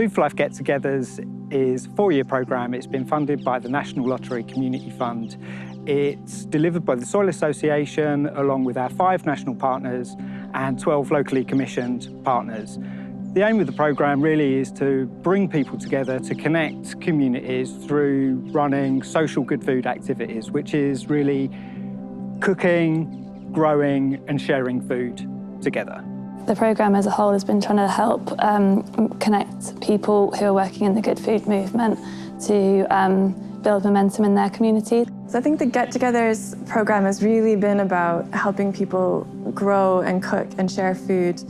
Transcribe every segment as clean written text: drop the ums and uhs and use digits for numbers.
Food for Life Get-togethers is a 4-year programme. It's been funded by the National Lottery Community Fund. It's delivered by the Soil Association, along with our 5 national partners and 12 locally commissioned partners. The aim of the programme really is to bring people together to connect communities through running social good food activities, which is really cooking, growing and sharing food together. The programme as a whole has been trying to help connect people who are working in the good food movement to build momentum in their community. So I think the Get-togethers programme has really been about helping people grow and cook and share food,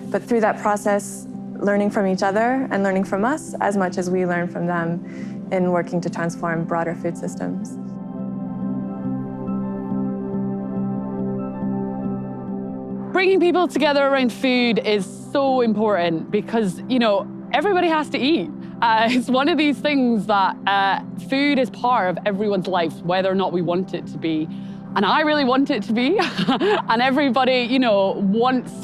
but through that process, learning from each other and learning from us as much as we learn from them in working to transform broader food systems. Bringing people together around food is so important because, you know, everybody has to eat. It's one of these things that food is part of everyone's life, whether or not we want it to be. And I really want it to be. And everybody, you know,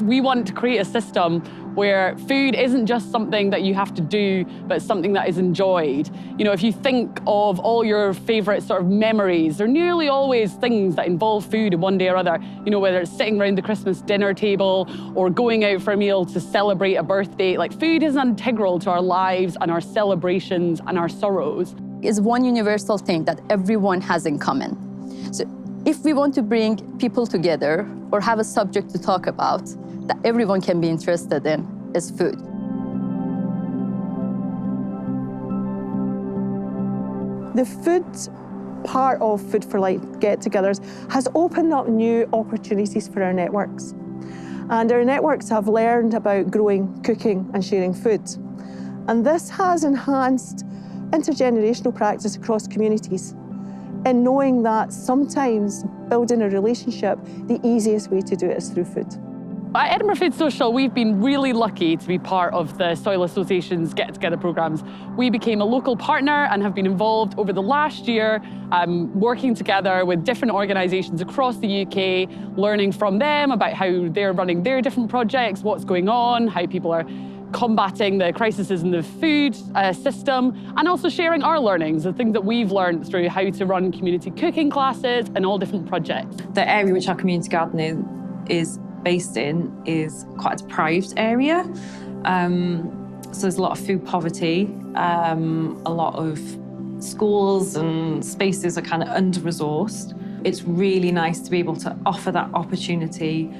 we want to create a system where food isn't just something that you have to do, but something that is enjoyed. You know, if you think of all your favorite sort of memories, they're nearly always things that involve food in one day or other. You know, whether it's sitting around the Christmas dinner table or going out for a meal to celebrate a birthday. Like, food is integral to our lives and our celebrations and our sorrows. It's one universal thing that everyone has in common. So if we want to bring people together or have a subject to talk about that everyone can be interested in, is food. The food part of Food for Life Get-togethers has opened up new opportunities for our networks. And our networks have learned about growing, cooking and sharing food. And this has enhanced intergenerational practice across communities, in knowing that sometimes building a relationship, the easiest way to do it is through food. At Edinburgh Food Social, we've been really lucky to be part of the Soil Association's Get-together programmes. We became a local partner and have been involved over the last year, working together with different organisations across the UK, learning from them about how they're running their different projects, what's going on, how people are combating the crises in the food system, and also sharing our learnings, the things that we've learned through how to run community cooking classes and all different projects. The area which our community garden is based in is quite a deprived area. So there's a lot of food poverty, a lot of schools and spaces are kind of under-resourced. It's really nice to be able to offer that opportunity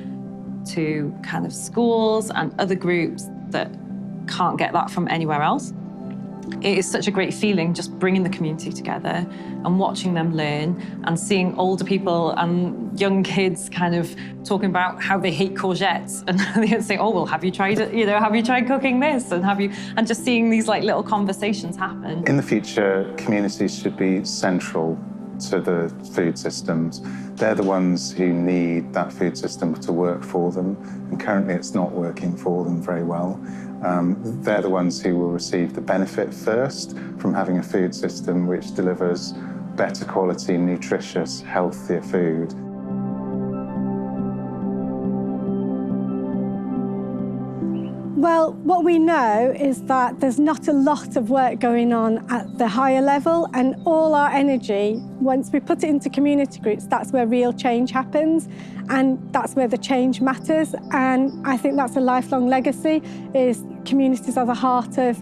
to kind of schools and other groups that can't get that from anywhere else. It is such a great feeling just bringing the community together and watching them learn and seeing older people and young kids kind of talking about how they hate courgettes and they say, oh, well, have you tried it? You know, have you tried cooking this? And just seeing these like little conversations happen. In the future, communities should be central to the food systems. They're the ones who need that food system to work for them, and currently it's not working for them very well. They're the ones who will receive the benefit first from having a food system which delivers better quality, nutritious, healthier food. Well, what we know is that there's not a lot of work going on at the higher level, and all our energy, once we put it into community groups, that's where real change happens, and that's where the change matters. And I think that's a lifelong legacy, is communities are the heart of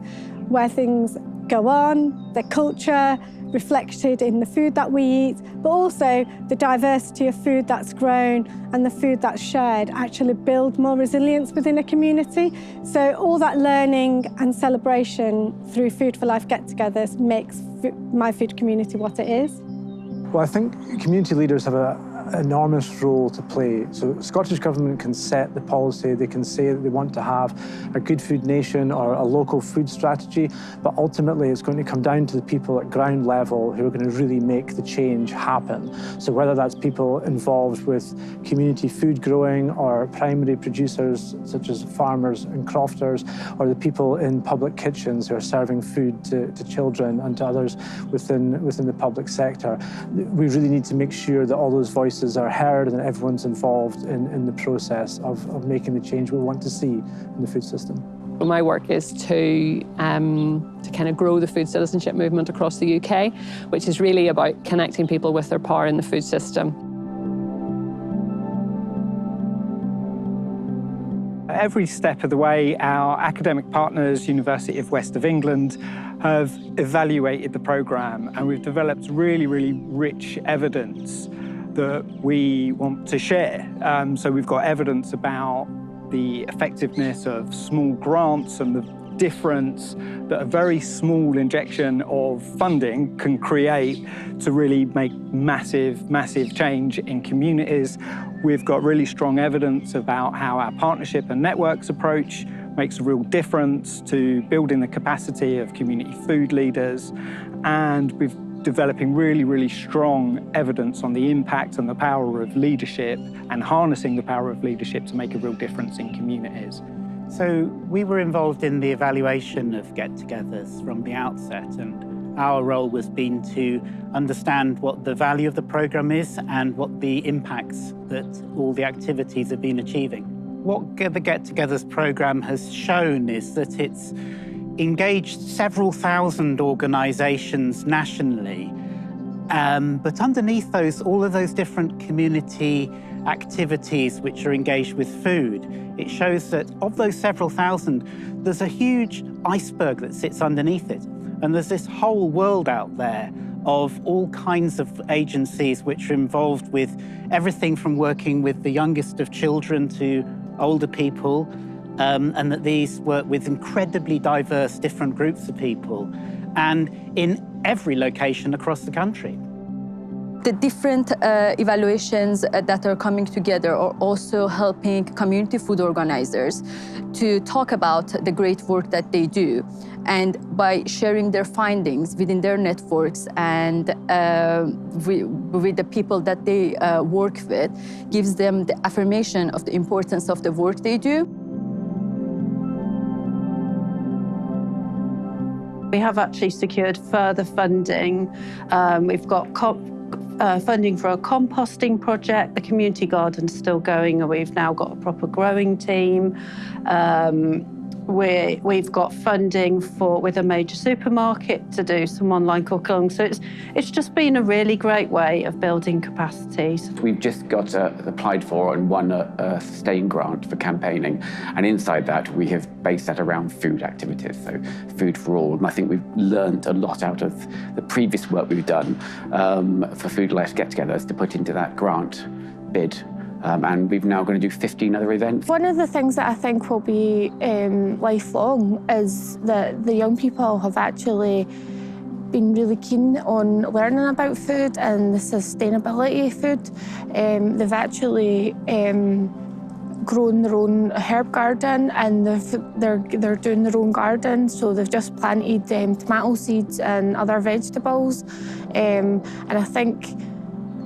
where things go on, the culture, reflected in the food that we eat, but also the diversity of food that's grown and the food that's shared actually build more resilience within a community. So all that learning and celebration through Food for Life Get-togethers makes my food community what it is. Well, I think community leaders have an enormous role to play. So Scottish Government can set the policy, they can say that they want to have a good food nation or a local food strategy, but ultimately it's going to come down to the people at ground level who are going to really make the change happen. So whether that's people involved with community food growing or primary producers such as farmers and crofters, or the people in public kitchens who are serving food to children and to others within the public sector, we really need to make sure that all those voices are heard and everyone's involved in the process of making the change we want to see in the food system. My work is to kind of grow the food citizenship movement across the UK, which is really about connecting people with their power in the food system. Every step of the way, our academic partners, University of West of England, have evaluated the programme, and we've developed really, really rich evidence that we want to share. So we've got evidence about the effectiveness of small grants and the difference that a very small injection of funding can create to really make massive, massive change in communities. We've got really strong evidence about how our partnership and networks approach makes a real difference to building the capacity of community food leaders, and we're developing really, really strong evidence on the impact and the power of leadership and harnessing the power of leadership to make a real difference in communities. So we were involved in the evaluation of get-togethers from the outset, and our role was been to understand what the value of the programme is and what the impacts that all the activities have been achieving. What the Get-Togethers programme has shown is that it's engaged several thousand organisations nationally, but underneath those, all of those different community activities which are engaged with food, it shows that of those several thousand, there's a huge iceberg that sits underneath it. And there's this whole world out there of all kinds of agencies which are involved with everything from working with the youngest of children to older people, and that these work with incredibly diverse different groups of people, and in every location across the country. The different evaluations that are coming together are also helping community food organizers to talk about the great work that they do. And by sharing their findings within their networks and with the people that they work with, gives them the affirmation of the importance of the work they do. We have actually secured further funding. We've got funding for a composting project. The community garden's still going, and we've now got a proper growing team. We've got funding with a major supermarket to do some online cooking. So it's just been a really great way of building capacity. We've just got applied for and won a SUSTAIN grant for campaigning, and inside that we have based that around food activities, so food for all. And I think we've learned a lot out of the previous work we've done for Food-led Get-Togethers to put into that grant bid. And we've now going to do 15 other events. One of the things that I think will be lifelong is that the young people have actually been really keen on learning about food and the sustainability of food. They've actually grown their own herb garden, and they're doing their own garden. So they've just planted tomato seeds and other vegetables. And I think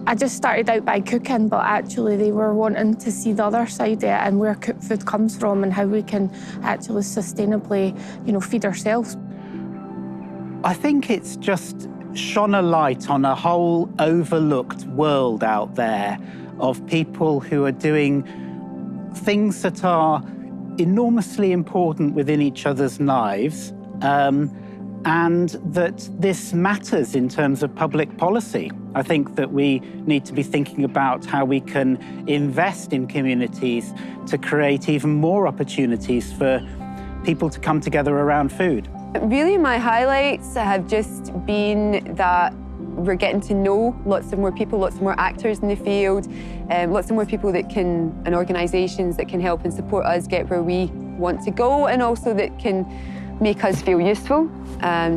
I just started out by cooking, but actually they were wanting to see the other side of it and where cooked food comes from and how we can actually sustainably, feed ourselves. I think it's just shone a light on a whole overlooked world out there of people who are doing things that are enormously important within each other's lives, and that this matters in terms of public policy. I think that we need to be thinking about how we can invest in communities to create even more opportunities for people to come together around food. Really, my highlights have just been that we're getting to know lots of more people, lots of more actors in the field, lots of more people and organisations that can help and support us get where we want to go, and also that can make us feel useful.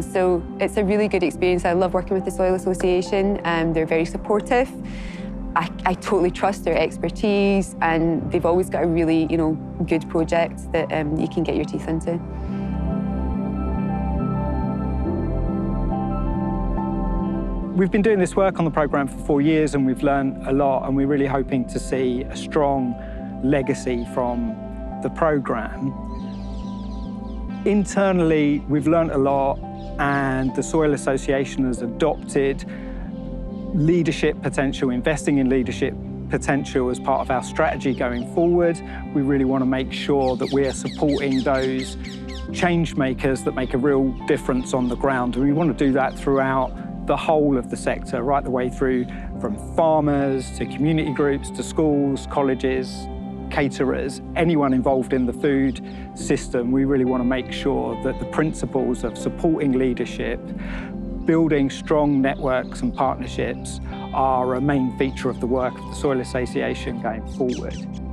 So it's a really good experience. I love working with the Soil Association. They're very supportive. I totally trust their expertise, and they've always got a really, good project that you can get your teeth into. We've been doing this work on the programme for 4 years, and we've learned a lot, and we're really hoping to see a strong legacy from the programme. Internally, we've learned a lot, and the Soil Association has adopted leadership potential, investing in leadership potential as part of our strategy going forward. We really want to make sure that we are supporting those change makers that make a real difference on the ground. And we want to do that throughout the whole of the sector, right the way through from farmers to community groups to schools, colleges, caterers, anyone involved in the food system. We really want to make sure that the principles of supporting leadership, building strong networks and partnerships are a main feature of the work of the Soil Association going forward.